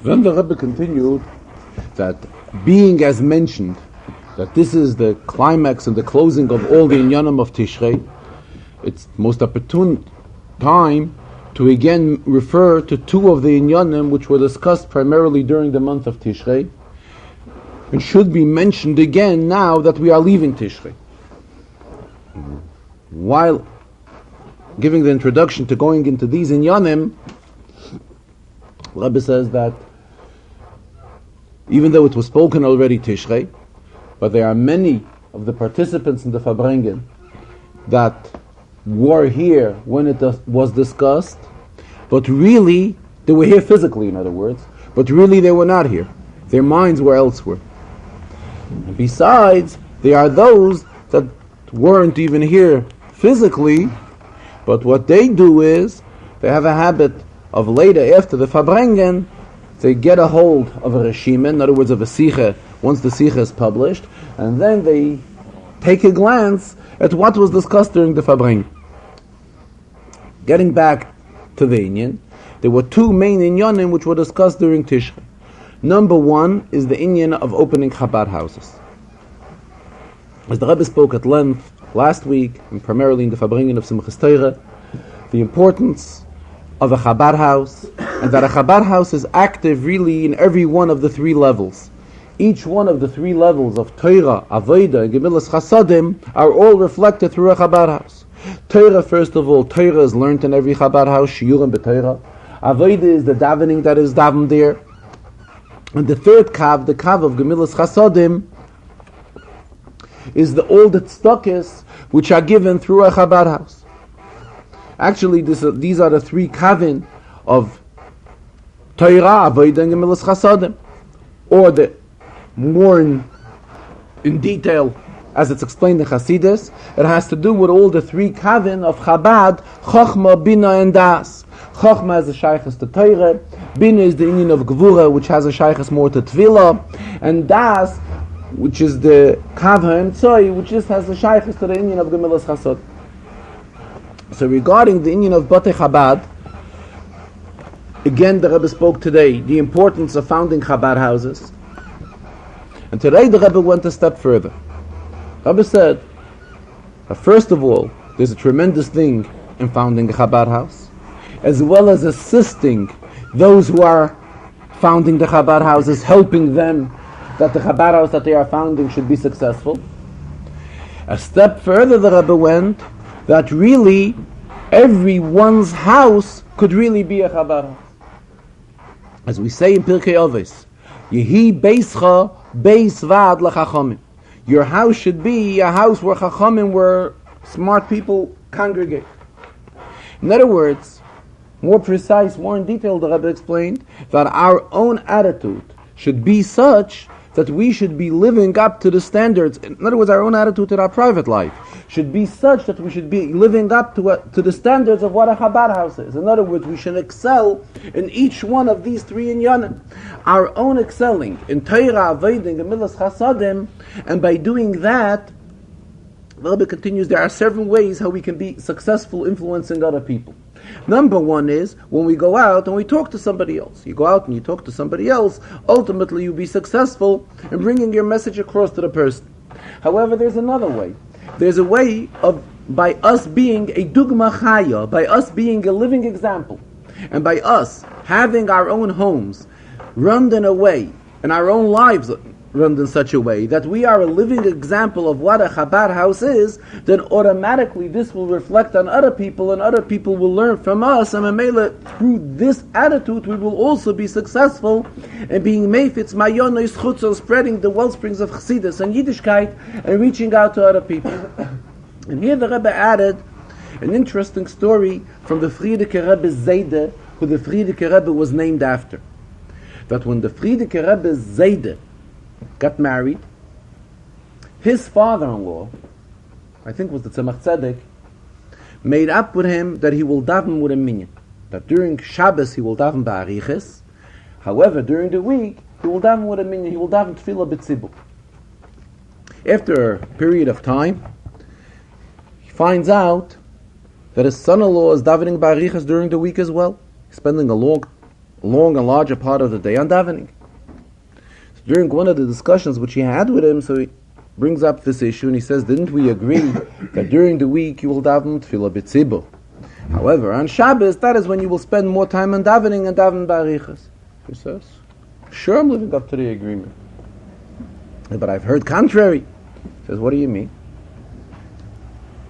Then the Rebbe continued that being as mentioned, that this is the climax and the closing of all the inyanim of Tishrei, it's most opportune time to again refer to two of the inyanim which were discussed primarily during the month of Tishrei, and should be mentioned again now that we are leaving Tishrei. While giving the introduction to going into these inyanim, Rebbe says that even though it was spoken already Tishrei, but there are many of the participants in the Farbrengen that were here when it was discussed, but really, they were here physically, in other words, but really they were not here. Their minds were elsewhere. And besides, there are those that weren't even here physically, but what they do is, they have a habit of later, after the Farbrengen, they get a hold of a Reshima, in other words of a Sicha, once the Sicha is published, and then they take a glance at what was discussed during the Farbrengen. Getting back to the Inyan, there were two main Inyanim which were discussed during Tishrei. Number one is the Inyan of opening Chabad houses. As the Rebbe spoke at length last week, and primarily in the Farbrengen of Simchas Torah, the importance of a Chabad house, and that a Chabad house is active really in every one of the three levels. Each one of the three levels of Torah, Avodah, and Gemilas Chasadim are all reflected through a Chabad house. Torah, first of all, Torah is learned in every Chabad house, Shiurim b'Torah. Avodah is the davening that is davened there. And the third kav, the kav of Gemilas Chasadim, is all the tzedakos which are given through a Chabad house. Actually, these are the three kavin of Torah, Avodah, and Gemilas Chasadim. Or the more in detail, as it's explained in Hasidus, it has to do with all the three kavin of Chabad, Chochma, Bina, and Das. Chochma is the shaykhs to Torah, Bina is the inyan of Gevura, which has a shaykhs more to Tefillah, and Das, which is the Kavha and Tzoi, which just has the shaykhs to the inyan of Gemilas Chasad. So regarding the inyan of Batei Chabad, again the Rebbe spoke today the importance of founding Chabad houses. And today the Rebbe went a step further. The Rebbe said that first of all, there's a tremendous thing in founding a Chabad house, as well as assisting those who are founding the Chabad houses, helping them that the Chabad house that they are founding should be successful. A step further the Rebbe went, that really everyone's house could really be a Chabad house. As we say in Pirkei Avos, Yehi Beischa Beis Vad LaChachamim. Your house should be a house where Chachamim, where smart people congregate. In other words, more precise, more in detail, the Rebbe explained that our own attitude should be such that we should be living up to the standards. In other words, our own attitude in our private life should be such that we should be living up to the standards of what a Chabad house is. In other words, we should excel in each one of these three inyanim. Our own excelling in Torah, Avodah, and Gemilas Chasadim, and by doing that, the Rebbe continues, there are several ways how we can be successful influencing other people. Number one is when we go out and we talk to somebody else. You go out and you talk to somebody else, ultimately you'll be successful in bringing your message across to the person. However, there's another way. There's a way of, by us being a dugma chaya, by us being a living example, and by us having our own homes run in a way, and our own lives run in such a way that we are a living example of what a Chabad house is, then automatically this will reflect on other people, and other people will learn from us, and through this attitude we will also be successful in being meifitz mayonos chutz, spreading the wellsprings of Chassidus and Yiddishkeit and reaching out to other people. And here the Rebbe added an interesting story from the Frierdiker Rebbe Zayde, who the Frierdiker Rebbe was named after. That when the Frierdiker Rebbe Zayde got married, his father-in-law, I think was the Tzemach Tzedek, made up with him that he will daven with a minyan. That during Shabbos he will daven ba'ariches. However, during the week he will daven with a minyan. He will daven tefillah b'tzibur. After a period of time, he finds out that his son-in-law is davening ba'ariches during the week as well. He's spending a long and larger part of the day on davening. So during one of the discussions which he had with him, so he brings up this issue and he says, didn't we agree that during the week you will daven tefillah b'tzibur? However, on Shabbos, that is when you will spend more time on davening and daven b'arichas. He says, sure, I'm living up to the agreement. But I've heard contrary. He says, what do you mean?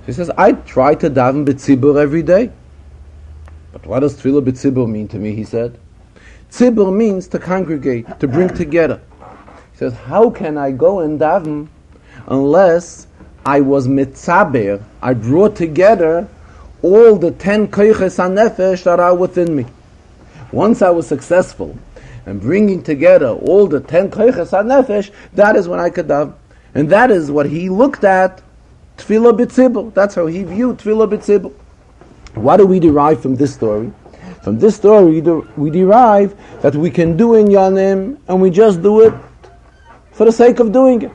He says, I try to daven b'tzibur every day. But what does tefillah b'tzibur mean to me, he said? Tzibur means to congregate, to bring together. He says, how can I go and daven unless I was mitzaber, I brought together all the 10 koiches hanefesh that are within me. Once I was successful in bringing together all the 10 koiches hanefesh, that is when I could daven. And that is what he looked at, tefillah b'tzibur. That's how he viewed tefillah b'tzibur. What do we derive from this story? From this story, we derive that we can do inyanim, and we just do it for the sake of doing it.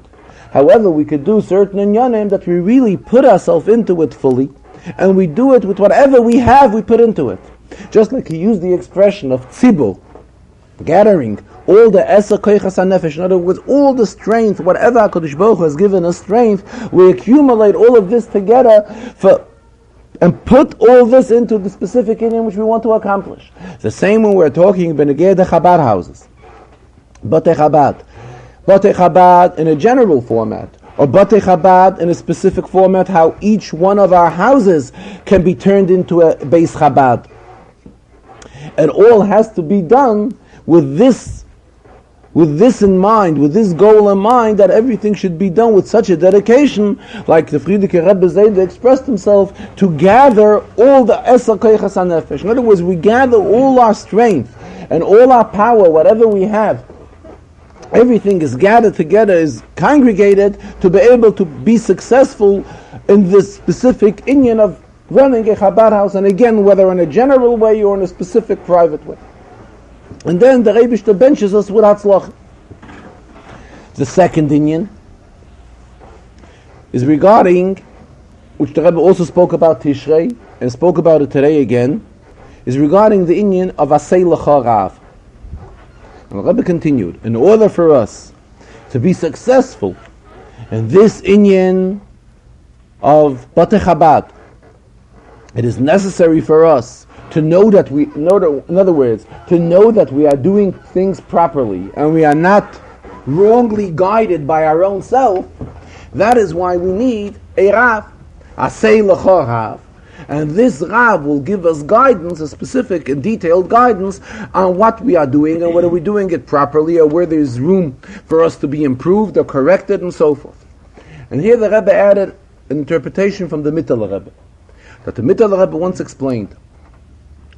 However, we could do certain inyanim that we really put ourselves into it fully, and we do it with whatever we have, we put into it. Just like he used the expression of tzibur, gathering all the esa koichas hanefesh. In other words, all the strength, whatever HaKadosh Baruch Hu has given us strength, we accumulate all of this together and put all this into the specific inyan which we want to accomplish. The same when we're talking about the Chabad houses. Batei Chabad in a general format, or Batei Chabad in a specific format, how each one of our houses can be turned into a Beis Chabad. And all has to be done with this in mind, with this goal in mind, that everything should be done with such a dedication, like the Frierdiker Rebbe Zayde expressed himself, to gather all the Esel Koichas HaNefesh. In other words, we gather all our strength and all our power, whatever we have. Everything is gathered together, is congregated to be able to be successful in this specific inyan of running a Chabad house, and again, whether in a general way or in a specific private way. And then the Rebbe benches us with Hatzlach. The second inyan is regarding, which the Rebbe also spoke about Tishrei, and spoke about it today again, is regarding the inyan of Asei L'cha Rav. And the Rebbe continued, in order for us to be successful in this inyan of Batei Chabad, it is necessary for us to know that in other words, to know that we are doing things properly and we are not wrongly guided by our own self. That is why we need a Rav, Asei L'cha Rav. And this Rav will give us guidance, a specific and detailed guidance on what we are doing and whether we're doing it properly or where there is room for us to be improved or corrected and so forth. And here the Rebbe added an interpretation from the Mittel Rebbe, that the Mittel Rebbe once explained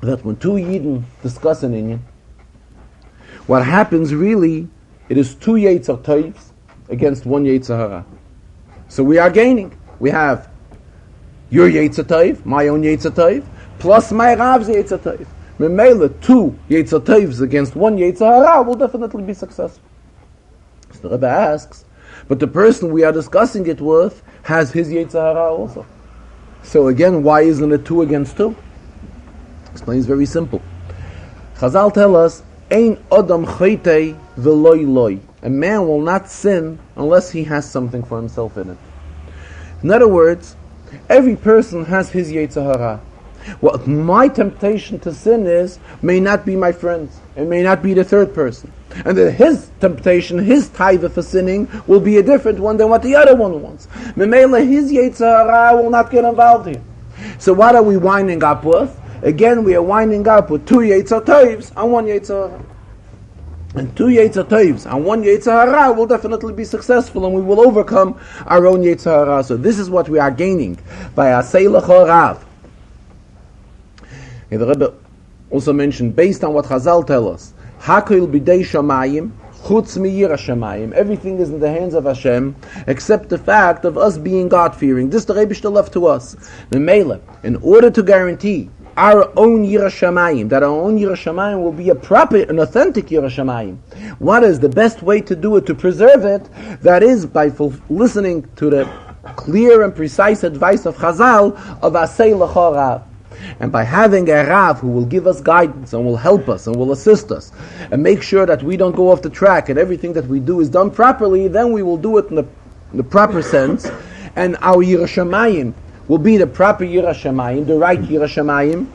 that when two Yidden discuss an inyan, what happens really, it is two Yetzer Tovs against one Yetzer Hara. So we are gaining. We have your Yetzer Tov, my own Yetzer Tov, plus my Rav's Yetzer Tov. Memela, two Yetzer Tovs against one Yetzer Hara will definitely be successful. So the Rebbe asks, but the person we are discussing it with has his Yetzer Hara also. So again, why isn't it 2 against 2? Explains very simple. Chazal tell us, Ein Adam Chaytei V'loi Loi. A man will not sin unless he has something for himself in it. In other words, every person has his Yetzer Hara. What my temptation to sin is may not be my friend's. It may not be the third person. And that his temptation, his taiva for sinning, will be a different one than what the other one wants. Memela, his Yetzer Hara will not get involved here. So what are we winding up with? Again, we are winding up with 2 Yetzer Tovs and 1 Yetzer Hara. And 2 Yetzer Tovs and 1 Yetzer Hara will definitely be successful, and we will overcome our own Yetzer Hara. So this is what we are gaining by Asei L'cha Rav. The Rebbe also mentioned, based on what Chazal tell us, Hakol b'dei shamayim, chutz miyira shamayim. Everything is in the hands of Hashem, except the fact of us being God-fearing. This the Rebbe still left to us. Memela, in order to guarantee our own Yira Shamayim, that our own Yira Shamayim will be a proper and authentic Yira Shamayim. What is the best way to do it, to preserve it? That is by listening to the clear and precise advice of Chazal of Asei L'cha Rav. And by having a Rav who will give us guidance and will help us and will assist us and make sure that we don't go off the track and everything that we do is done properly, then we will do it in the proper sense, and our Yirah Shamayim will be the proper Yirah Shamayim, the right Yirah Shamayim.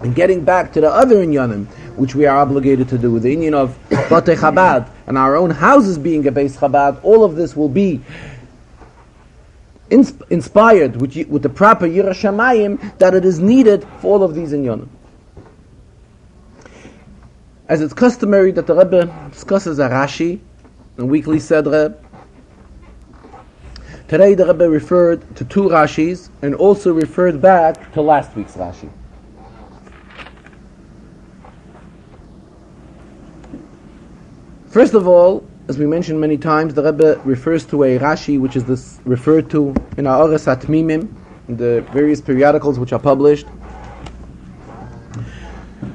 And getting back to the other inyanim, which we are obligated to do, the inyan of Batei Chabad and our own houses being a Beis Chabad, all of this will be inspired with the proper Yirah Shamayim that it is needed for all of these inyanim. As it's customary that the Rebbe discusses a Rashi in weekly Sedre, today the Rebbe referred to two Rashis and also referred back to last week's Rashi. First of all, as we mentioned many times, the Rebbe refers to a Rashi which is this referred to in our Ores HaTmimim, in the various periodicals which are published,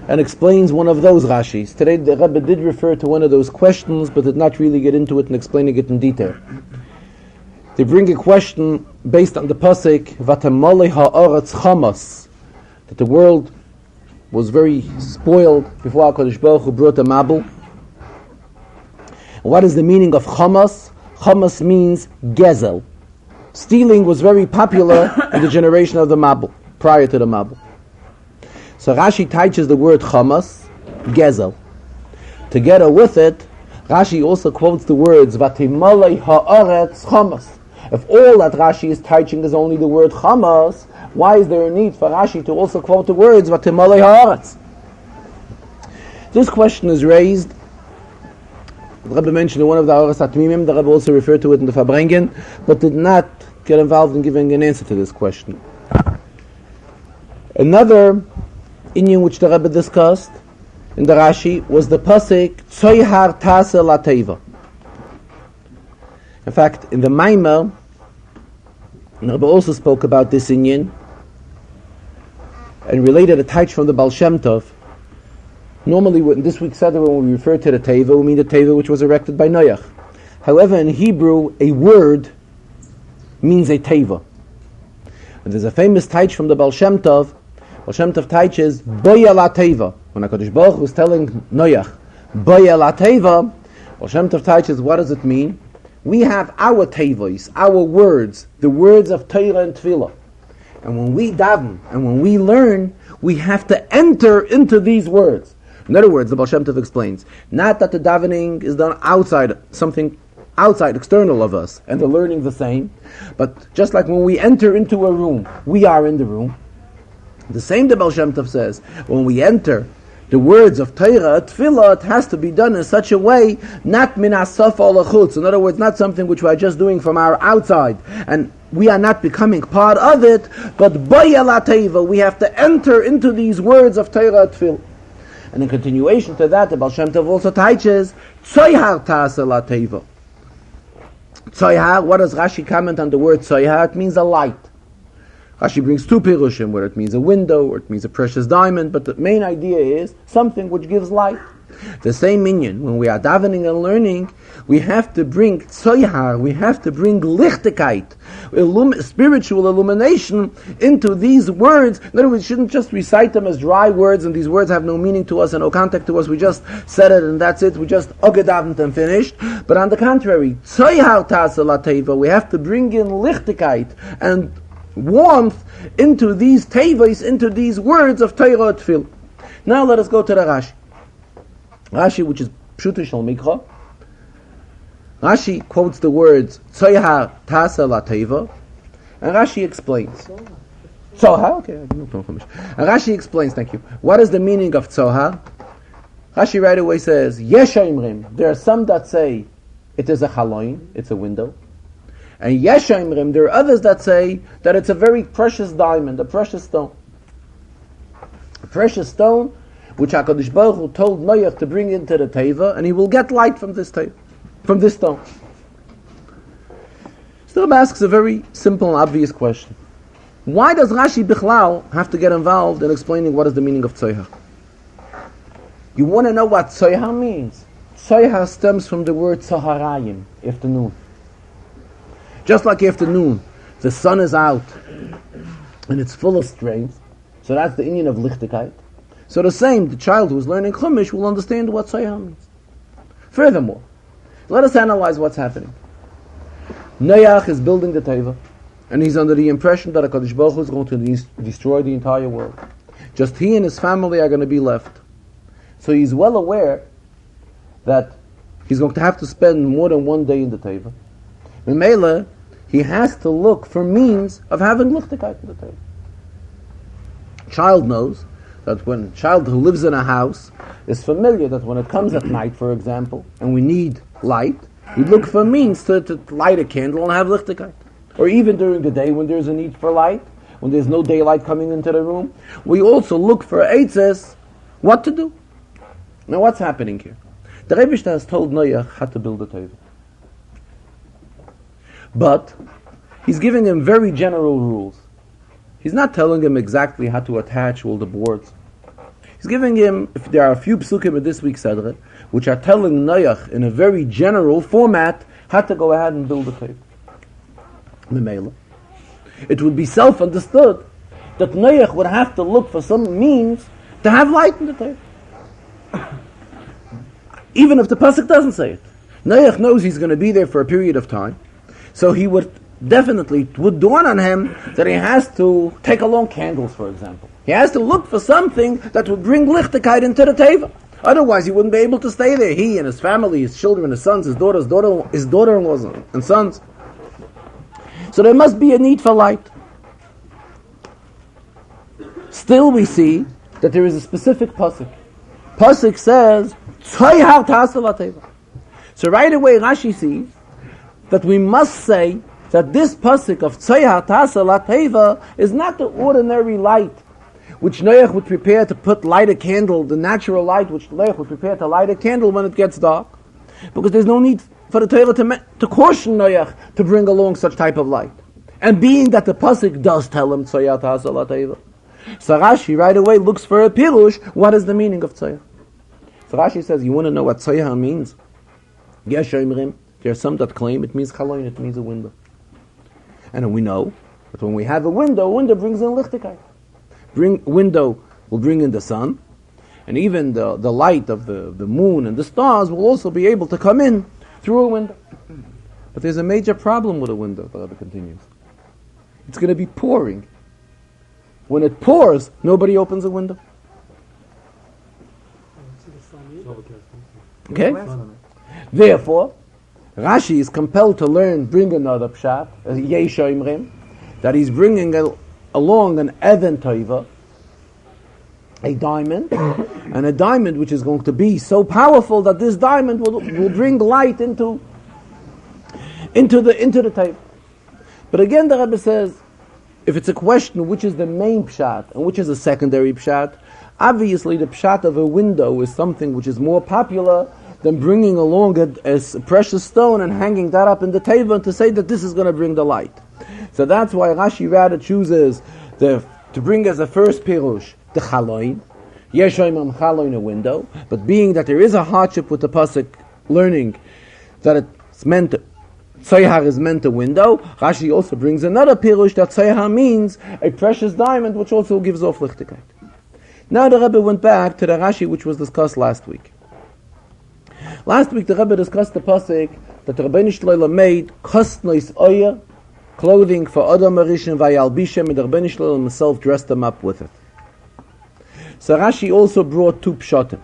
and explains one of those Rashis. Today the Rebbe did refer to one of those questions, but did not really get into it and explaining it in detail. They bring a question based on the pasuk Vatamolei ha'aretz chamas, that the world was very spoiled before HaKadosh Baruch Hu brought the Mabul. What is the meaning of chamas? Chamas means gezel. Stealing was very popular in the generation of the Mabul, prior to the Mabul. So Rashi teaches the word chamas, gezel. Together with it, Rashi also quotes the words Vatimolei ha'aretz chamas. If all that Rashi is teaching is only the word chamas, why is there a need for Rashi to also quote the words Vatimolei ha'aretz? This question is raised. The Rebbe mentioned in one of the Oros HaTmimim, the Rebbe also referred to it in the Farbrengen, but did not get involved in giving an answer to this question. Another inyan which the Rebbe discussed in the Rashi was the pasuk Tzoyhar Tase Lateva. In fact, in the Maimer, the Rebbe also spoke about this inyan and related a taich from the Baal Shem Tov. Normally, in this week's Seder, when we refer to the Teva, we mean the Teva which was erected by Noach. However, in Hebrew, a word means a Teva. And there's a famous taich from the Baal Shem Tov. Baal Shem Tov teaches Boya la Teva. When HaKadosh Baruch Hu was telling Noach, Boya la Teva, Baal Shem Tov teaches, what does it mean? We have our Tevos, our words, the words of Torah and Tefillah. And when we daven, and when we learn, we have to enter into these words. In other words, the Baal Shem Tov explains, not that the davening is done outside, something outside, external of us, and the learning the same, but just like when we enter into a room, we are in the room. The same the Baal Shem Tov says, when we enter the words of Torah, Tefillah, it has to be done in such a way, not min asaf al achutz. In other words, not something which we are just doing from our outside, and we are not becoming part of it, but Boya la Teva, we have to enter into these words of Torah Tefillah. And in continuation to that, the Baal Shem Tov also teaches Tzoyhar Tase la Teva. Tzoyhar, what does Rashi comment on the word Tzoyhar? It means a light. Rashi brings two pirushim, where it means a window, or it means a precious diamond, but the main idea is something which gives light. The same minyan, when we are davening and learning, we have to bring tzoyhar, we have to bring lichtigkeit, spiritual illumination into these words. In other words, we shouldn't just recite them as dry words, and these words have no meaning to us and no contact to us. We just said it and that's it. We just ogedavned and finished. But on the contrary, tzoyhar tase la teva, we have to bring in lichtigkeit and warmth into these tevos, into these words of Torah Tefillah. Now let us go to the Rashi. Rashi, which is Pshuta Shel Mikra. Rashi quotes the words Tzoyhar Tase la Teva, and Rashi explains. Tzohar, okay, no problem. And Rashi explains, thank you. What is the meaning of Tzohar? Rashi right away says, Yesh Imrim. There are some that say it is a chaloin, it's a window. And Yesh Imrim, there are others that say that it's a very precious diamond, a precious stone. A precious stone which HaKadosh Baruch Hu told Noach to bring into the Teva, and he will get light from this Teva, from this stone. So Rebbe asks a very simple and obvious question. Why does Rashi Bichlal have to get involved in explaining what is the meaning of Tzoyhar? You want to know what Tzoyhar means? Tzoyhar stems from the word Tzoharayim, afternoon. Just like afternoon, the sun is out, and it's full of strength, So that's the inyan of lichtigkeit. So the same, the child who is learning Chumash will understand what Tzayah means. Furthermore, let us analyze what's happening. Noach is building the Teva, and he's under the impression that HaKadosh Baruch Hu is going to destroy the entire world. Just he and his family are going to be left. So he's well aware that he's going to have to spend more than one day in the Teva. Memela, he has to look for means of having lichtigkeit in the Teva. Child knows that when a child who lives in a house is familiar that when it comes at night, for example, and we need light, we look for means to light a candle and have lichtigkeit. Or even during the day when there's a need for light, when there's no daylight coming into the room, we also look for eitzes, what to do. Now what's happening here? The Rebbe has told Noach how to build a Teva. But he's giving him very general rules. He's not telling him exactly how to attach all the boards. He's giving him, if there are a few psukim in this week's Chazarah, which are telling Noach in a very general format how to go ahead and build a Teva. Memela. It would be self-understood that Noach would have to look for some means to have light in the Teva. Even if the pasuk doesn't say it. Noach knows he's going to be there for a period of time, so he would dawn on him that he has to take along candles, for example. He has to look for something that would bring lichtigkeit into the Teva. Otherwise, he wouldn't be able to stay there. He and his family, his children, his sons, his daughter-in-laws, and sons. So there must be a need for light. Still, we see that there is a specific pasuk. Pasuk says, "Tzayhar ta'aseh lateva." So right away, Rashi sees that we must say that this pasuk of Tzayhar ta'aseh lateva is not the ordinary light which Noach would prepare to light a candle, the natural light which Noach would prepare to light a candle when it gets dark, because there's no need for the Torah to caution Noach to bring along such type of light. And being that the pasuk does tell him Tzayhar ta'aseh lateva, so Rashi right away looks for a pirush. What is the meaning of Tzayhar? So Rashi says, you want to know what Tzayhar means? Yesh Omrim. There are some that claim it means chaloin, it means a window. And we know that when we have a window brings in lichtigkeit. Window will bring in the sun, and even the light of the moon and the stars will also be able to come in through a window. But there's a major problem with a window, the Rebbe continues. It's going to be pouring. When it pours, nobody opens a window. Okay? Therefore, Rashi is compelled to bring another pshat, Yesh Omrim, that he's bringing along an Even Tova, a diamond, and a diamond which is going to be so powerful that this diamond will bring light into the Teva. But again, the Rebbe says, if it's a question which is the main pshat and which is a secondary pshat, obviously the pshat of a window is something which is more popular than bringing along a precious stone and hanging that up in the teva and to say that this is going to bring the light. So that's why Rashi rather chooses to bring as a first pirush the chaloin. Yesh Omrim chaloin, a window. But being that there is a hardship with the pasuk learning that it's meant to, Tzayhar is meant a window, Rashi also brings another pirush that Tzayhar means a precious diamond which also gives off lichtigkeit. Now the Rebbe went back to the Rashi which was discussed last week. Last week the Rebbe discussed the pasuk that the Rebbeinu Shlomo made kostnois oyer, clothing for Adam Arishin vayalbishem, and the Rebbeinu Shlomo himself dressed them up with it. So Rashi also brought two pshatim.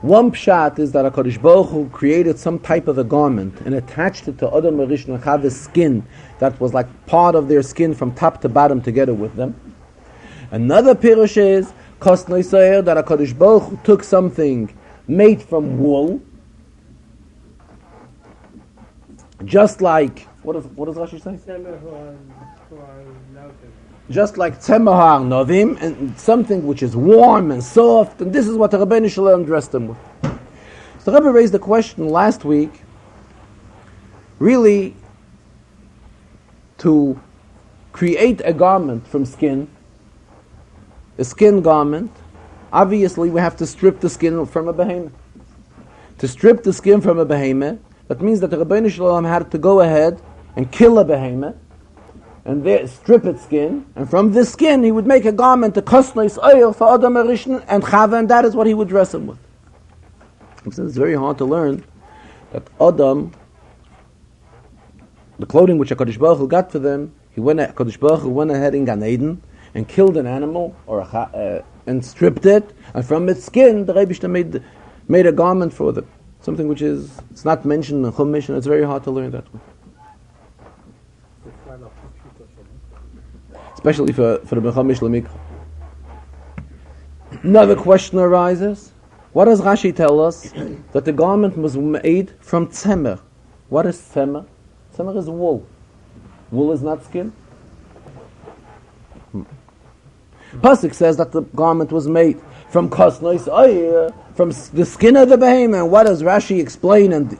One pshat is that HaKadosh Baruch Hu created some type of a garment and attached it to Adam Arishin and Chava's skin that was like part of their skin from top to bottom together with them. Another pirush is kostnois oyer, that HaKadosh Baruch Hu took something made from wool, just like, what does Rashi say? Just like tzemahar novim, and something which is warm and soft, and this is what the Rebbeinu Shalom dressed them with. So the Rebbe raised the question last week, really, to create a garment from skin, a skin garment, obviously we have to strip the skin from a behemoth. To strip the skin from a behemoth, that means that the Rebbeinu Shalom had to go ahead and kill a behemoth, and there strip its skin, and from this skin he would make a garment, a kosnois oil for Adam Arishon and Chava, and that is what he would dress him with. So it's very hard to learn that Adam, the clothing which HaKadosh Baruch Hu got for them, HaKadosh Baruch Hu went ahead in Gan Eden and killed an animal and stripped it, and from its skin the Rebbe made a garment for them. Something which it's not mentioned in Chumash, and it's very hard to learn that way. Especially for the Mechamish Lamikra. Another question arises. What does Rashi tell us? That the garment was made from tzemer. What is tzemer? Tzemer is wool. Wool is not skin. Pasuk says that the garment was made from kosnois oyer, from the skin of the behemoth. And what does Rashi explain? And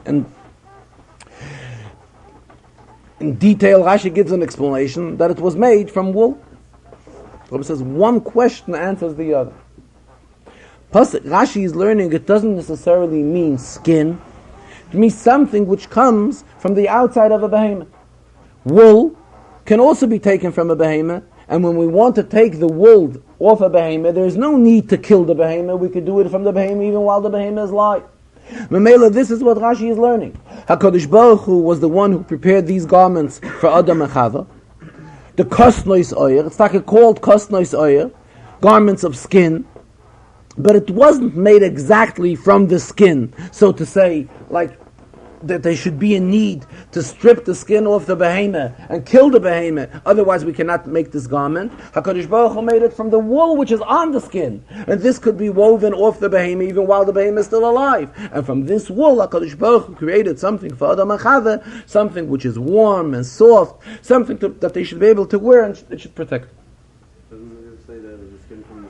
in detail, Rashi gives an explanation that it was made from wool. The Rebbe says one question answers the other. Rashi is learning it doesn't necessarily mean skin. It means something which comes from the outside of a behemoth. Wool can also be taken from a behemoth, and when we want to take the wool off a behemoth, there is no need to kill the behemoth. We could do it from the behemoth even while the behemoth is alive. Memela, this is what Rashi is learning. HaKadosh Baruch Hu was the one who prepared these garments for Adam and Chava. The kosnois oyer, it's like called kosnois oyer, garments of skin, but it wasn't made exactly from the skin, so to say, like that there should be a need to strip the skin off the behemoth and kill the behemoth, otherwise we cannot make this garment. HaKadosh Baruch Hu made it from the wool which is on the skin, and this could be woven off the behemoth even while the behemoth is still alive. And from this wool HaKadosh Baruch Hu created something for Adam and Chava, something which is warm and soft, something that they should be able to wear and it should protect. Doesn't it say that the skin from the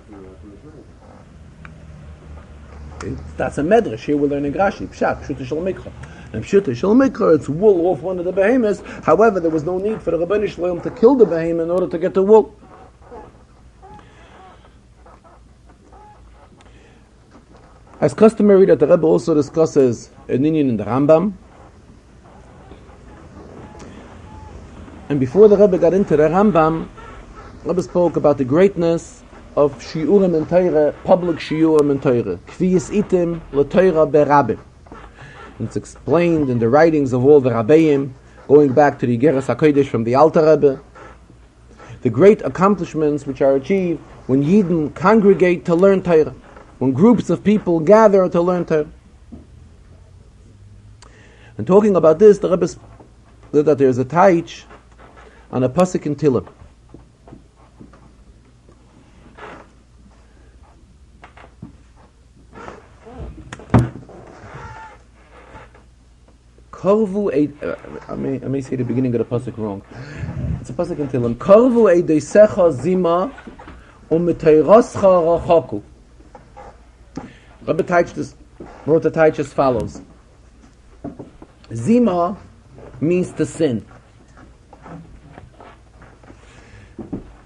That's a medrash. Here we're learning Rashi. Pshat, Pshuta Shel Mikra. And Pshuta Shel Mikra, it's wool off one of the behemoths. However, there was no need for the Rabbanu Shalom to kill the behemoth in order to get the wool. As customary, that the Rebbe also discusses an inyan in the Rambam. And before the Rebbe got into the Rambam, the Rebbe spoke about the greatness of shiurim and Torah, public shiurim and Torah. Kviyas itim l'Torah berabim. It's explained in the writings of all the Rabbeim, going back to the Igeres HaKodesh from the Alter Rebbe. The great accomplishments which are achieved when Yidden congregate to learn Torah, when groups of people gather to learn Torah. And talking about this, the Rebbe said that there is a taich on a pasuk in Tillim. I may say the beginning of the pasuk wrong. It's a pasuk in Tillim. Karvu eidesecha zima u'meteiroscha rachaku. Rabbi Taich wrote the Taich as follows. Zima means to sin,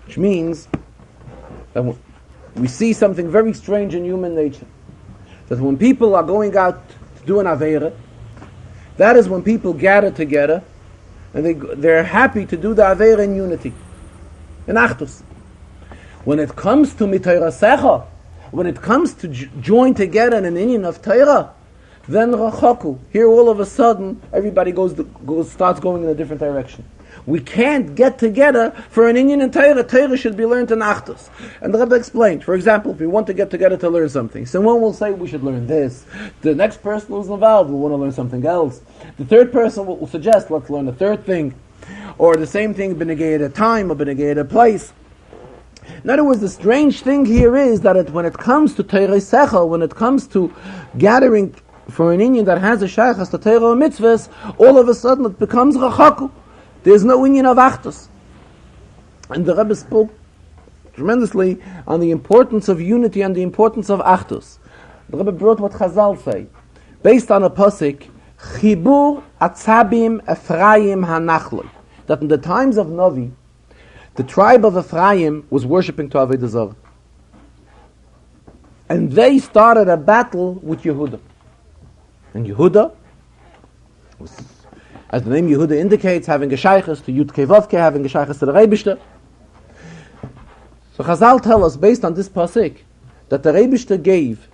which means that we see something very strange in human nature. That when people are going out to do an aveira, that is when people gather together and they're happy to do the aveira in unity, in achdus. When it comes to mitoirasecha, when it comes to join together in an inyan of Torah, then rachaku. Here all of a sudden everybody starts going in a different direction. We can't get together for an inyan in Torah. Torah should be learned in achdus. And the Rebbe explained, for example, if we want to get together to learn something, someone will say we should learn this. The next person who's involved will want to learn something else. The third person will suggest let's learn a third thing. Or the same thing, b'negei at a time or b'negei at a place. In other words, the strange thing here is that when it comes to Torah Sechel, when it comes to gathering for an inyan that has a shaychas to Torah mitzvahs, all of a sudden it becomes rachaku. There's no inyan of achdus. And the Rebbe spoke tremendously on the importance of unity and the importance of achdus. The Rebbe brought what Chazal say, based on a pasuk, Chibur atzabim Ephraim hanachloi, that in the times of Novi, the tribe of Ephraim was worshipping to Avodah Zarah. And they started a battle with Yehuda. And Yehuda was As the name Yehuda indicates, having a shaykhs to Yud Kei Vav Kei, having a shaykhs to the Rebishter. So Chazal tell us, based on this pasuk, that the Rebishter gave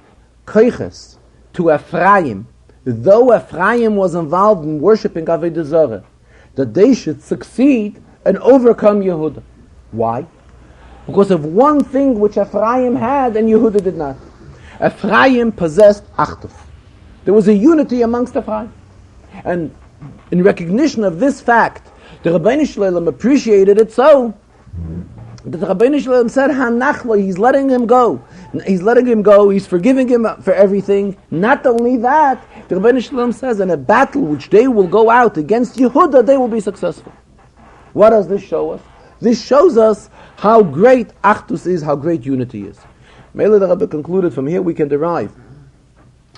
koiches to Ephraim, though Ephraim was involved in worshipping Avodah Zarah, that they should succeed and overcome Yehuda. Why? Because of one thing which Ephraim had and Yehuda did not. Ephraim possessed Achdus. There was a unity amongst Ephraim. And in recognition of this fact, the Rabbeinu Shalom appreciated it so that the Rabbeinu Shalom said, Hanachlo, he's letting him go. He's letting him go, he's forgiving him for everything. Not only that, the Rabbeinu Shalom says, in a battle which they will go out against Yehuda, they will be successful. What does this show us? This shows us how great Achdus is, how great unity is. Mele the Rebbe concluded from here we can derive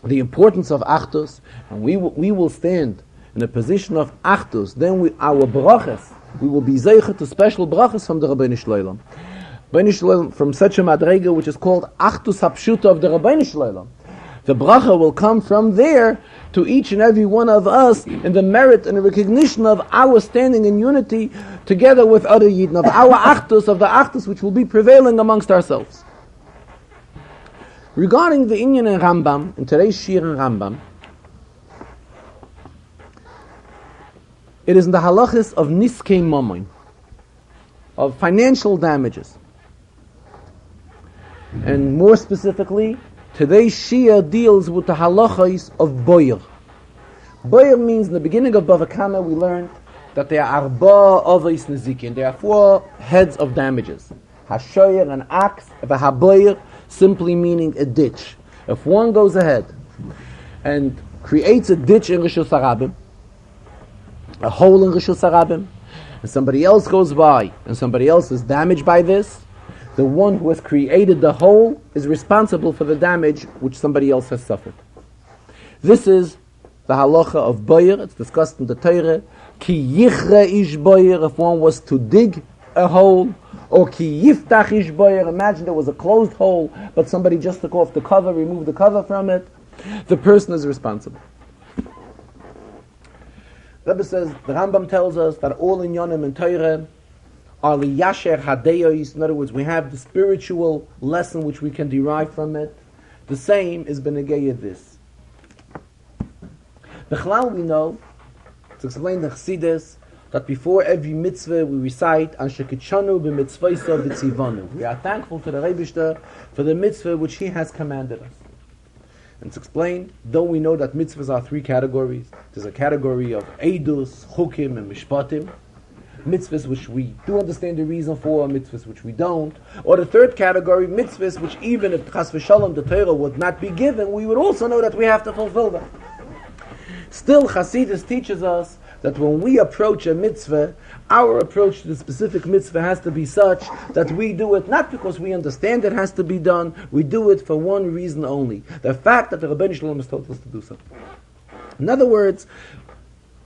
the importance of Achdus, and we will stand in a position of Achdus. Then our brachas, we will be zeicher to special brachas from the Rabbeinu Shalom. Rabbeinu Shalom from such a madrega which is called Achdus Hapshuta of the Rabbeinu Shalom. The bracha will come from there to each and every one of us in the merit and the recognition of our standing in unity together with other Yidden, of our Achdus, of the Achdus which will be prevailing amongst ourselves. Regarding the Inyan in Rambam, in today's Shir in Rambam, it is in the halachas of Niskei Mamoin, of financial damages. And more specifically, today's Shia deals with the halachas of Boyer. Boyer means in the beginning of Bava Kama we learned that there are arba avos nezikin. There are 4 heads of damages. Hashoyer, an axe, v'haboyer, simply meaning a ditch. If one goes ahead and creates a ditch in Rishus Harabim, a hole in Rishus Harabim, and somebody else goes by and somebody else is damaged by this, the one who has created the hole is responsible for the damage which somebody else has suffered. This is the halacha of Boyer. It's discussed in the Torah. Ki yichre ish Boyer, if one was to dig a hole, or ki yiftach ish Boyer, imagine there was a closed hole, but somebody just took off the cover, removed the cover from it, the person is responsible. Rebbe says, the Rambam tells us that all in Yonim and Torah are liyasher hadeyos. In other words, we have the spiritual lesson which we can derive from it. The same is benegeya this. B'chlal we know, to explain the Chassidus, that before every mitzvah we recite Anshe Kitshanu b'mitzvayso v'tzivanu. We are thankful to the Rebishter for the mitzvah which he has commanded us. And to explain, though we know that mitzvahs are 3 categories, there's a category of Eidus, Chukim, and Mishpatim. Mitzvahs which we do understand the reason for, mitzvahs which we don't. Or the 3rd category, mitzvahs which even if Chas v'Shalom the Torah would not be given, we would also know that we have to fulfill them. Still, Chassidus teaches us that when we approach a mitzvah, our approach to the specific mitzvah has to be such that we do it not because we understand it has to be done, we do it for one reason only. The fact that the Rebbeinu Shalom has told us to do so. In other words,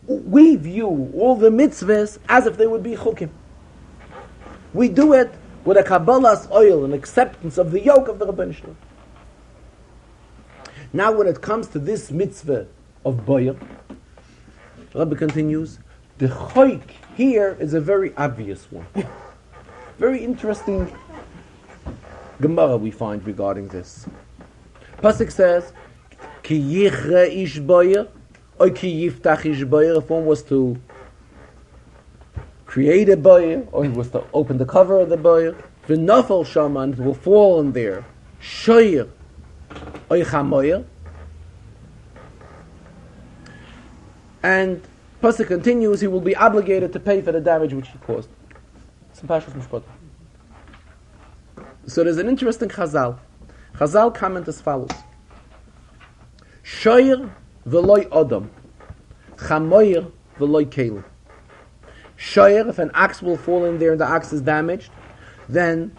we view all the mitzvahs as if they would be chukim. We do it with a Kabbalah's oil, an acceptance of the yoke of the Rebbeinu Shalom. Now when it comes to this mitzvah of Boyer, the Rebbe continues, the choik here is a very obvious one. Very interesting Gemara we find regarding this. Pasuk says, Ki yichre ish Boyer, or ki yiftach ish Boyer, if one was to create a Boyer, or he was to open the cover of the Boyer, v'nafal shaman, will fall in there, shoyer, or chamoyer, and Pasuk continues, he will be obligated to pay for the damage which he caused. Some Pashas Mishpat. So there's an interesting Chazal. Chazal comment as follows. Shoyer v'loy Adam. Chamoyer v'loy Kelim. Shoyer, if an axe will fall in there and the axe is damaged, then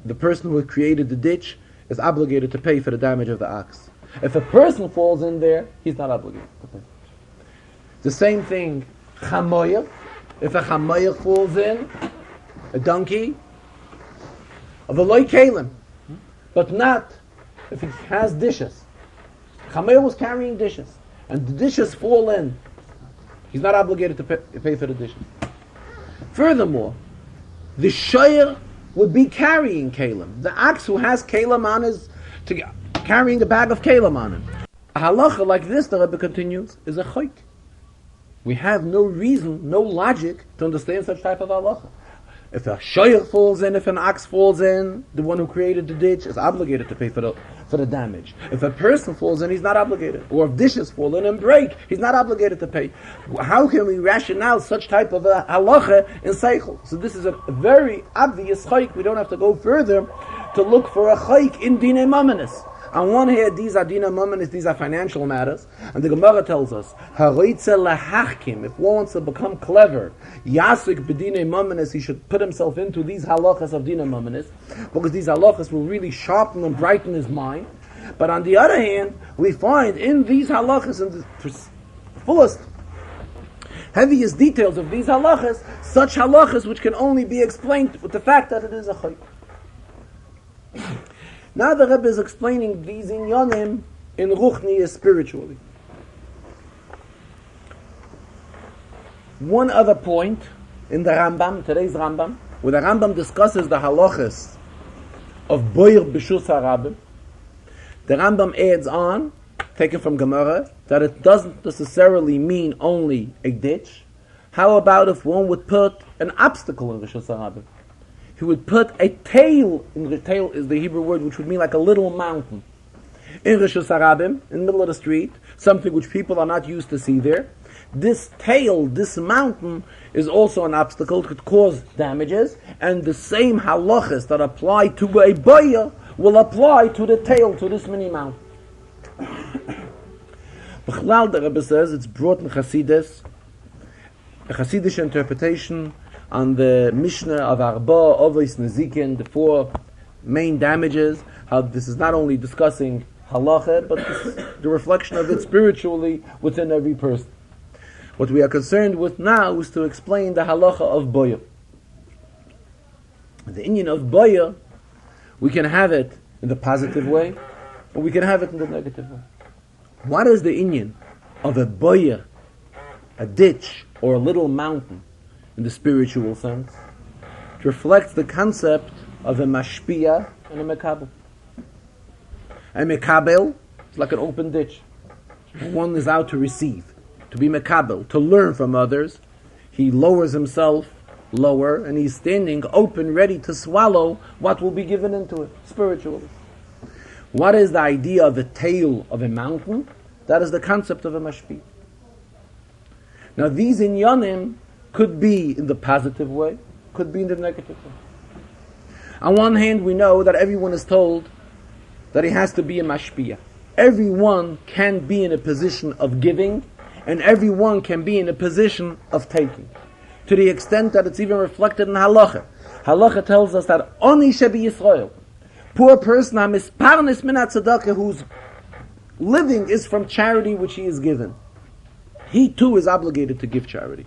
the person who created the ditch is obligated to pay for the damage of the axe. If a person falls in there, he's not obligated to pay. The same thing, chamoyer. If a chamoyer falls in, a donkey, of a loy kalim, but not if it has dishes. Chamoyer was carrying dishes, and the dishes fall in He's not obligated to pay for the dishes. Furthermore, the shoyer would be carrying kalim. The ox who has kalim on is carrying a bag of kalim on him. A halacha like this, the Rebbe continues, is a chayk. We have no reason, no logic to understand such type of halacha. If a shoyer falls in, if an ox falls in, the one who created the ditch is obligated to pay for the damage. If a person falls in, he's not obligated. Or if dishes fall in and break, he's not obligated to pay. How can we rationale such type of a halacha in seichel? So this is a very obvious chayk. We don't have to go further to look for a chayk in dinei mamanis. On one hand, these are dinei mamanis, these are financial matters. And the Gemara tells us, haroitze lahachkim, if one wants to become clever, yasik b'dinei mamanis, he should put himself into these halachas of dinei mamanis, because these halachas will really sharpen and brighten his mind. But on the other hand, we find in these halachas, in the fullest, heaviest details of these halachas, such halachas which can only be explained with the fact that it is a chayk. Now the Rebbe is explaining these inyanim in ruchniya spiritually. One other point in the Rambam, today's Rambam, where the Rambam discusses the halachas of boyer b'shus harabim, the Rambam adds on, taken from Gemara, that it doesn't necessarily mean only a ditch. How about if one would put an obstacle in b'shus harabim? He would put a tail, in the tail is the Hebrew word, which would mean like a little mountain, in Rishus Harabim, in the middle of the street, something which people are not used to see there. This tail, this mountain, is also an obstacle, could cause damages, and the same halachas that apply to a boya will apply to the tail, to this mini mountain. B'chlal, the Rebbe says, it's brought in Chasidus, a Hasidic interpretation on the Mishnah of Arba, Ovis, Nezikin, the four main damages, how this is not only discussing halacha, but this is the reflection of it spiritually within every person. What we are concerned with now is to explain the halacha of boya. The inyan of boya, we can have it in the positive way, or we can have it in the negative way. What is the inyan of a boya, a ditch, or a little mountain, in the spiritual sense? It reflects the concept of a mashpia and a mekabel. A mekabel is like an open ditch. One is out to receive, to be mekabel, to learn from others. He lowers himself lower, and he's standing open, ready to swallow what will be given into it, spiritually. What is the idea of the tail of a mountain? That is the concept of a mashpia. Now these inyanim could be in the positive way, could be in the negative way. On one hand, we know that everyone is told that he has to be a mashpia. Everyone can be in a position of giving, and everyone can be in a position of taking. To the extent that it's even reflected in halacha. Halacha tells us that Oni Shebi Yisrael, poor person, misparnis min tzedakah, whose living is from charity which he is given, he too is obligated to give charity.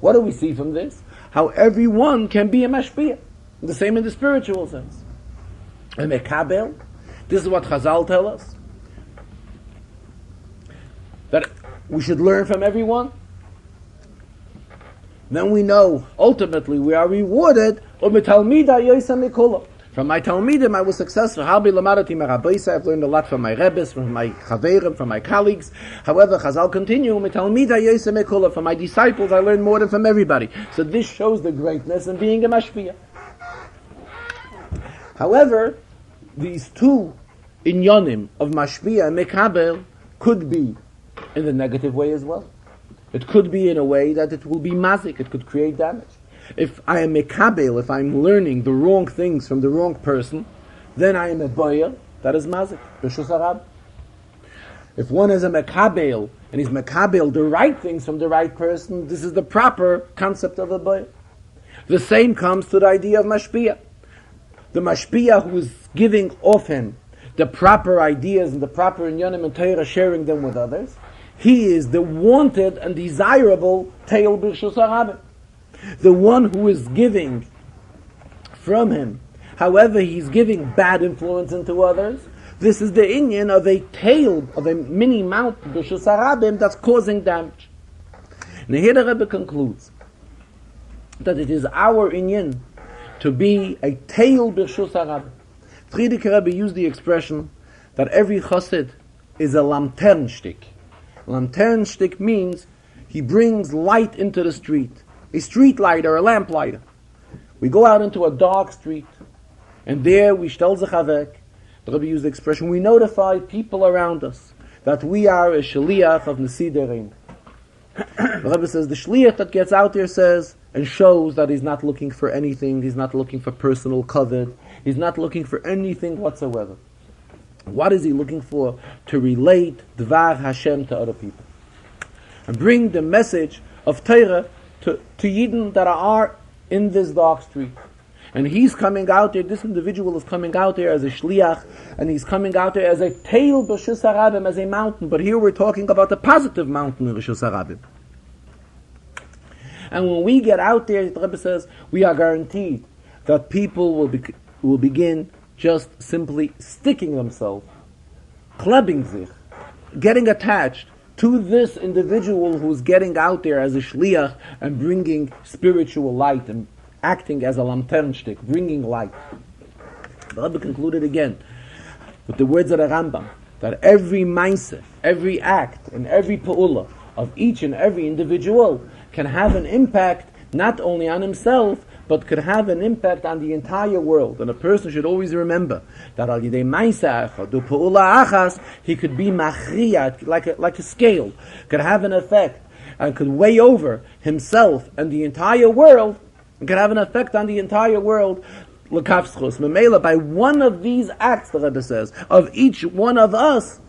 What do we see from this? How everyone can be a mashpia. The same in the spiritual sense. A mekabel, this is what Chazal tell us, that we should learn from everyone. Then we know, ultimately, we are rewarded. From my Talmidim, I was successful. I've learned a lot from my Rebbes, from my Chaverim, from my colleagues. However, Chazal continue, from my disciples, I learned more than from everybody. So this shows the greatness in being a mashpia. However, these two inyanim of mashpia and mekabel could be in the negative way as well. It could be in a way that it will be mazik, it could create damage. If I am mekabel, if I'm learning the wrong things from the wrong person, then I am a boya, that is mazik, b'shus harab. If one is a mekabel, and he's mekabel the right things from the right person, this is the proper concept of a boya. The same comes to the idea of mashpia. The mashpia who is giving off him the proper ideas and the proper inyanim and Torah, sharing them with others, he is the wanted and desirable teil b'shus harab. The one who is giving from him, however he's giving bad influence into others, this is the inyan of a tail, of a mini mountain, b'shus harabim, that's causing damage. And here the Rebbe concludes that it is our inyan to be a tail b'rshus HaRabbi. Friedrich Rebbe used the expression that every chassid is a lanternstick. Lanternstick means he brings light into the street. A street lighter, a lamp lighter. We go out into a dark street, and there we stel sich avek. The Rebbe used the expression, we notify people around us that we are a shaliach of Nasi Derein. The Rebbe says the shliach that gets out there says and shows that he's not looking for anything, he's not looking for personal kavod, he's not looking for anything whatsoever. What is he looking for? To relate Dvar Hashem to other people. And bring the message of Torah to Yidden that are in this dark street. And he's coming out there, this individual is coming out there as a shliach, and he's coming out there as a tail b'Reshus HaRabim, as a mountain. But here we're talking about the positive mountain in Reshus HaRabim. And when we get out there, the Rebbe says, we are guaranteed that people will begin just simply sticking themselves, klebbing sich, getting attached to this individual who's getting out there as a shliach and bringing spiritual light and acting as a lanternstick, bringing light. The Rebbe concluded again with the words of the Rambam, that every mindset, every act, and every pa'ula of each and every individual can have an impact not only on himself, but could have an impact on the entire world. And a person should always remember that al yidei ma'aseh echad du pa'ula achas, he could be machriya, like a scale, could have an effect, and could weigh over himself and the entire world, and could have an effect on the entire world. L'kafschus, memela, by one of these acts, the Rebbe says, of each one of us,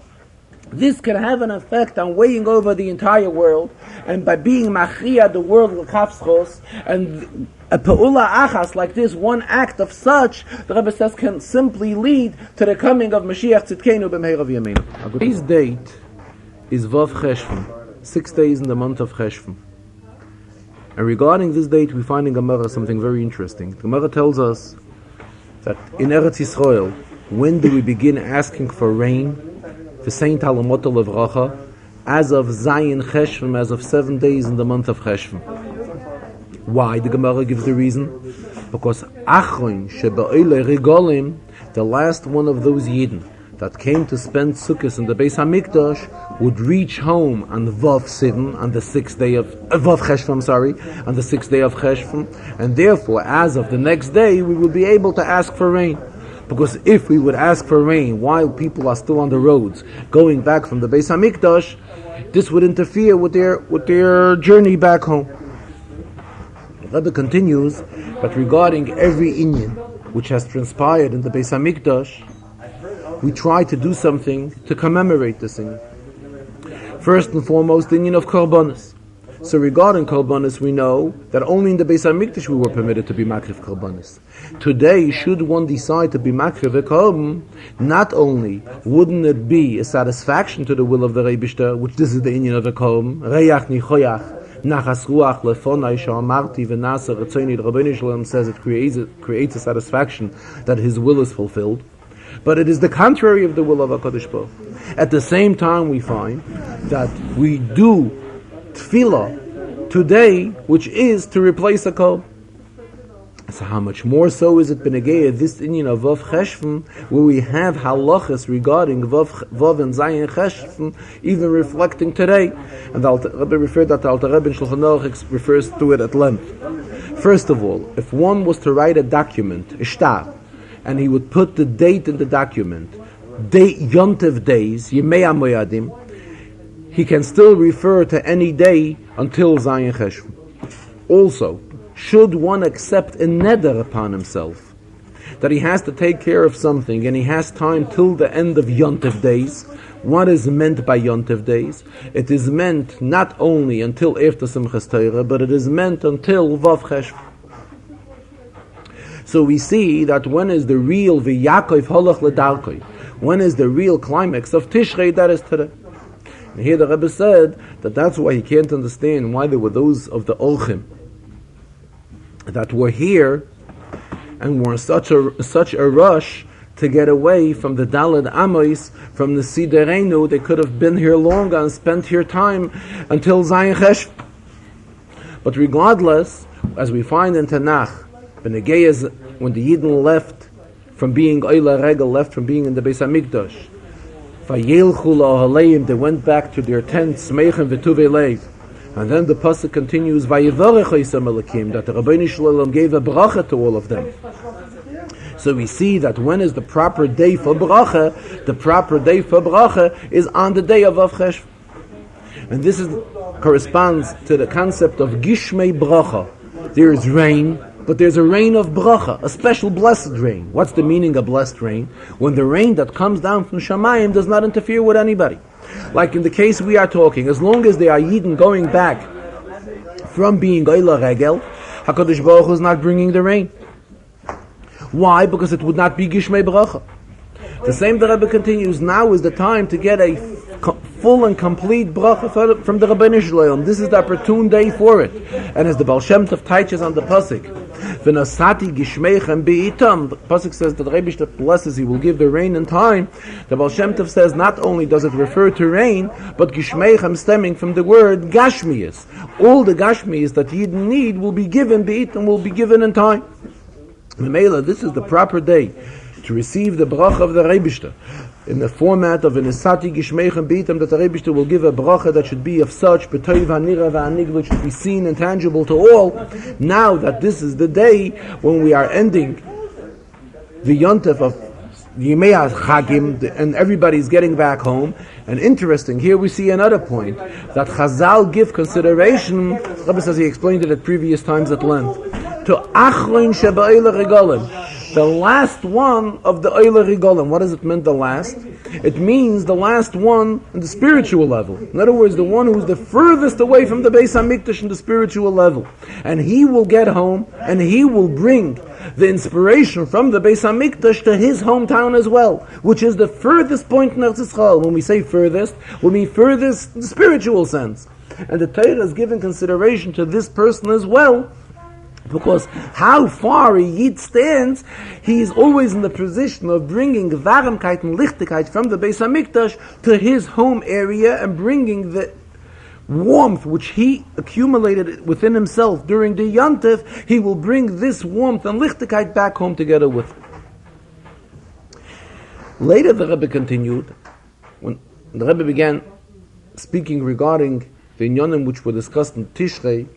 this can have an effect on weighing over the entire world, and by being machriya the world l'kafschus, and a pa'ula achas like this, one act of such, the Rebbe says, can simply lead to the coming of Mashiach Tzidkenu b'mheira v'yameinu. Today's date is Vav Cheshvan, 6 days in the month of Cheshvan. And regarding this date, we find in Gemara something very interesting. The Gemara tells us that in Eretz Yisrael, when do we begin asking for rain? The Saint Halamoto Levracha, as of Zayin Cheshvan, as of 7 days in the month of Cheshvan. Why? The Gemara gives the reason. Because Achron Shebe'oile Rigolim, the last one of those Yidden that came to spend Sukkot in the Beis Hamikdash, would reach home on Vav Sivan, on the 6th day of Vav Cheshvan, on the 6th day of Cheshvan, and therefore, as of the next day, we will be able to ask for rain. Because if we would ask for rain while people are still on the roads, going back from the Beis Hamikdash, this would interfere with their journey back home. The Rebbe continues, but regarding every inyan which has transpired in the Beis Hamikdash, we try to do something to commemorate this inyan. First and foremost, the inyan of Korbanos. So regarding Korbanos, we know that only in the Beis HaMikdash we were permitted to be Makriv Korbanos. Today, should one decide to be Makriv a Korban, not only wouldn't it be a satisfaction to the will of the Rebishter, which this is the inyan of a Korban, Reyach Nichoyach, Nachas Ruach Lefonai Sha'amarti V'Nasa Retzoni, the Rabbeinu Shalom says it creates a satisfaction that his will is fulfilled. But it is the contrary of the will of HaKadosh Baruch Hu. At the same time, we find that we do tefillah today, which is to replace a kol. So how much more so is it Benegeya, this inyan of Vav Cheshvan, where we have halachas regarding Vav and Zayin Cheshvan, even reflecting today. And the Rebbe referred that the Alter Rebbe in Shulchan Aruch refers to it at length. First of all, if one was to write a document, a shtar, and he would put the date in the document, Yontev days, Yemei HaMoyadim, he can still refer to any day until Zayin Cheshvan. Also, should one accept a neder upon himself, that he has to take care of something and he has time till the end of Yontev days, what is meant by Yontev days? It is meant not only until after Simchas Torah, but it is meant until Vav Cheshvan. So we see that when is the real V'Yakov Holach L'Darkoi, when is the real climax of Tishrei, that is today. And here the Rebbe said that that's why he can't understand why there were those of the Olchim that were here and were in such a rush to get away from the Daled Amos, from the Siderenu. They could have been here longer and spent here time until Zayin Cheshvan. But regardless, as we find in Tanakh, when the Yidden left from being Oila Regel, left from being in the Beis HaMikdash, they went back to their tents, Meichem v'tuvei leiv. And then the pasuk continues, Vayivarech Oisam Elokim, that the Rabbeinu Shalom gave a bracha to all of them. So we see that when is the proper day for bracha? The proper day for bracha is on the day of Vav Cheshvan. And this corresponds to the concept of Gishmei bracha. There is rain, but there's a rain of bracha, a special blessed rain. What's the meaning of blessed rain? When the rain that comes down from Shamayim does not interfere with anybody. Like in the case we are talking, as long as they are Yidden going back from being Oila Regel, HaKadosh Baruch Hu is not bringing the rain. Why? Because it would not be Gishmei bracha. The same the Rebbe continues, now is the time to get a full and complete bracha from the Rabbeinu Shalom. This is the opportune day for it. And as the Baal Shem Tov teaches on the pasuk, V'nasati gishmeichem be'itam, the pasuk says that the Rebbe blesses, he will give the rain in time. The Baal Shem Tov says not only does it refer to rain, but gishmeichem stemming from the word gashmiyas. All the gashmiyas that Yidden need will be given be'itam, will be given in time. Memela, this is the proper day to receive the bracha of the Rebbe in the format of an Esati Gishmeichem Beitam, that the Rebbe will give a bracha that should be of such B'toiv HaNira VaHaNigla, which should be seen and tangible to all. Now that this is the day when we are ending the Yontef of Yimei HaChagim, and everybody's getting back home. And interesting, here we see another point, that Chazal give consideration, Rebbe says he explained it at previous times at length, to Achron Sheba'ila Regalim, the last one of the Oila Regalim. What does it mean, the last? It means the last one on the spiritual level. In other words, the one who's the furthest away from the Beis HaMikdash in the spiritual level. And he will get home, and he will bring the inspiration from the Beis HaMikdash to his hometown as well, which is the furthest point in Eretz Yisrael. When we say furthest, we mean furthest in the spiritual sense. And the Torah is giving consideration to this person as well, because how far a Yid stands, he is always in the position of bringing Warmkeit and Lichtigkeit from the Beis HaMikdash to his home area, and bringing the warmth which he accumulated within himself during the Yontif, he will bring this warmth and Lichtigkeit back home together with him. Later the Rebbe continued, when the Rebbe began speaking regarding the inyanim which were discussed in Tishrei,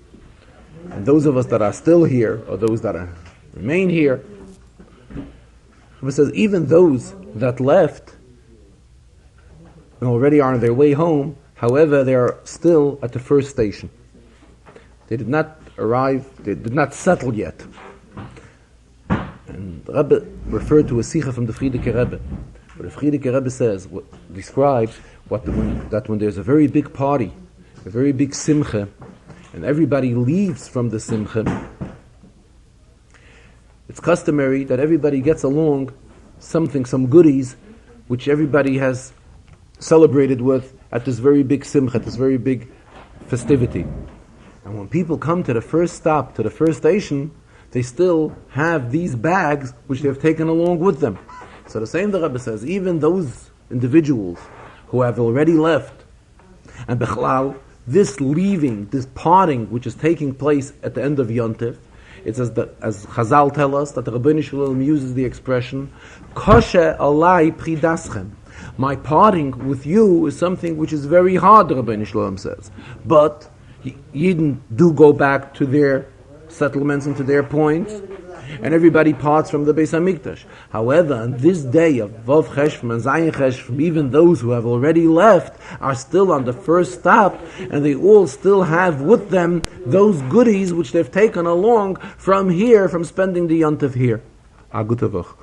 and those of us that are still here, or those that remain here, it says even those that left and already are on their way home, however, they are still at the first station. They did not arrive, they did not settle yet. And the Rebbe referred to a Sikha from the Frierdiker Rebbe, where the Frierdiker Rebbe says, describes that when there's a very big party, a very big simcha, and everybody leaves from the simcha, it's customary that everybody gets along some goodies, which everybody has celebrated with at this very big simcha, this very big festivity. And when people come to the first stop, to the first station, they still have these bags which they have taken along with them. So the same the Rebbe says, even those individuals who have already left, and Bechlal, this leaving, this parting, which is taking place at the end of Yontif, it's as Chazal tell us, that the Rabbeinu Shalom uses the expression, Koshe alai pridaschem. My parting with you is something which is very hard, the Rabbeinu Shalom says. But Yidden do go back to their settlements and to their points, and everybody parts from the Beis HaMikdash. However, on this day of Vav Cheshvan and Zayin Cheshvan, even those who have already left are still on the first stop, and they all still have with them those goodies which they've taken along from here, from spending the Yontif here. A gute Woche.